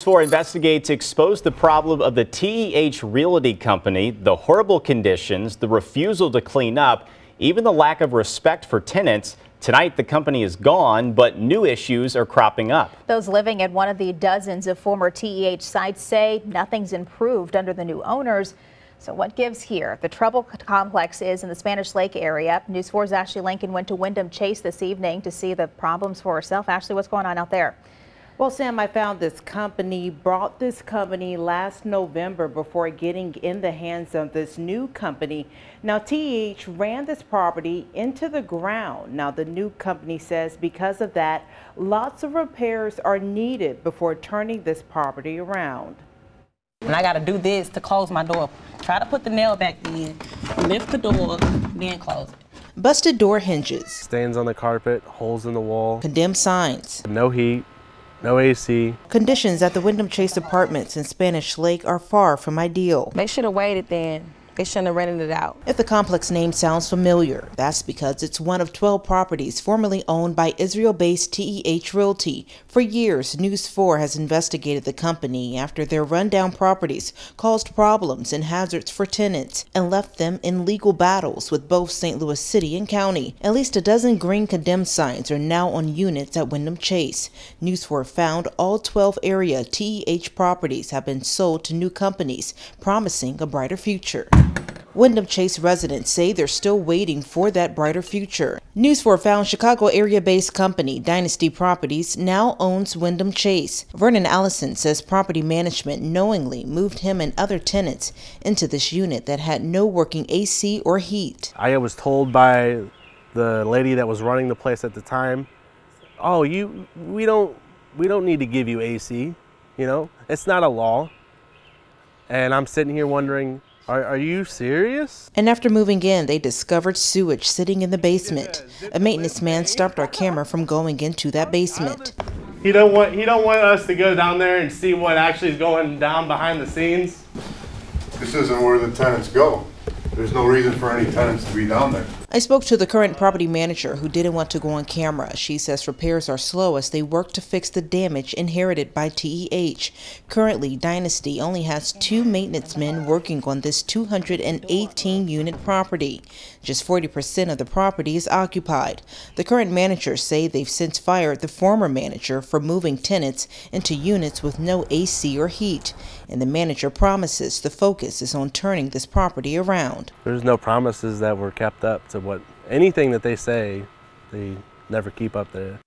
4 investigates exposed the problem of the T.E.H Realty company, the horrible conditions, the refusal to clean up, even the lack of respect for tenants. Tonight, the company is gone, but new issues are cropping up. Those living at one of the dozens of former T.E.H sites say nothing's improved under the new owners. So what gives here? The trouble complex is in the Spanish Lake area. News 4's Ashley Lincoln went to Windham Chase this evening to see the problems for herself. Ashley, what's going on out there? Well, Sam, I found brought this company last November before getting in the hands of this new company. Now, T.E.H ran this property into the ground. Now, the new company says because of that, lots of repairs are needed before turning this property around. And I got to do this to close my door. Try to put the nail back in, lift the door, then close it. Busted door hinges. Stains on the carpet, holes in the wall. Condemned signs. No heat. No AC. Conditions at the Windham Chase apartments in Spanish Lake are far from ideal. They should have waited then. They shouldn't have rented it out. If the complex name sounds familiar, that's because it's one of 12 properties formerly owned by Israel-based T.E.H Realty. For years, News 4 has investigated the company after their rundown properties caused problems and hazards for tenants and left them in legal battles with both St. Louis City and County. At least a dozen green condemned signs are now on units at Windham Chase. News 4 found all 12 area T.E.H properties have been sold to new companies, promising a brighter future. Windham Chase residents say they're still waiting for that brighter future. News 4 found Chicago area-based company Dynasty Properties now owns Windham Chase. Vernon Allison says property management knowingly moved him and other tenants into this unit that had no working AC or heat. I was told by the lady that was running the place at the time, "Oh, we don't need to give you AC, you know, it's not a law." And I'm sitting here wondering, Are you serious? And after moving in, they discovered sewage sitting in the basement. A maintenance man stopped our camera from going into that basement. He don't want us to go down there and see what actually is going down behind the scenes. This isn't where the tenants go. There's no reason for any tenants to be down there. I spoke to the current property manager who didn't want to go on camera. She says repairs are slow as they work to fix the damage inherited by T.E.H. Currently, Dynasty only has 2 maintenance men working on this 218-unit property. Just 40% of the property is occupied. The current managers say they've since fired the former manager for moving tenants into units with no AC or heat. And the manager promises the focus is on turning this property around. There's no promises that were kept up to what anything that they say, they never keep up there.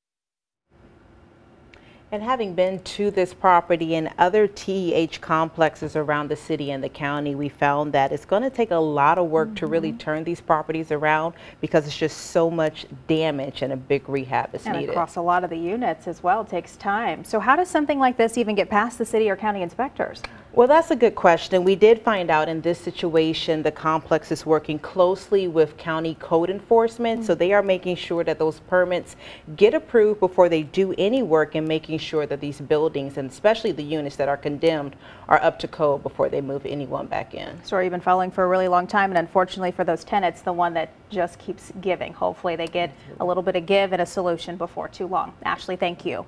And having been to this property and other T.E.H complexes around the city and the county, we found that it's going to take a lot of work to really turn these properties around because it's just so much damage and a big rehab is needed. And across a lot of the units as well, it takes time. So how does something like this even get past the city or county inspectors? Well, that's a good question. We did find out in this situation, the complex is working closely with county code enforcement. So they are making sure that those permits get approved before they do any work and making sure that these buildings, and especially the units that are condemned, are up to code before they move anyone back in. Story you've been following for a really long time, and unfortunately for those tenants, the one that just keeps giving. Hopefully they get a little bit of give and a solution before too long. Ashley, thank you.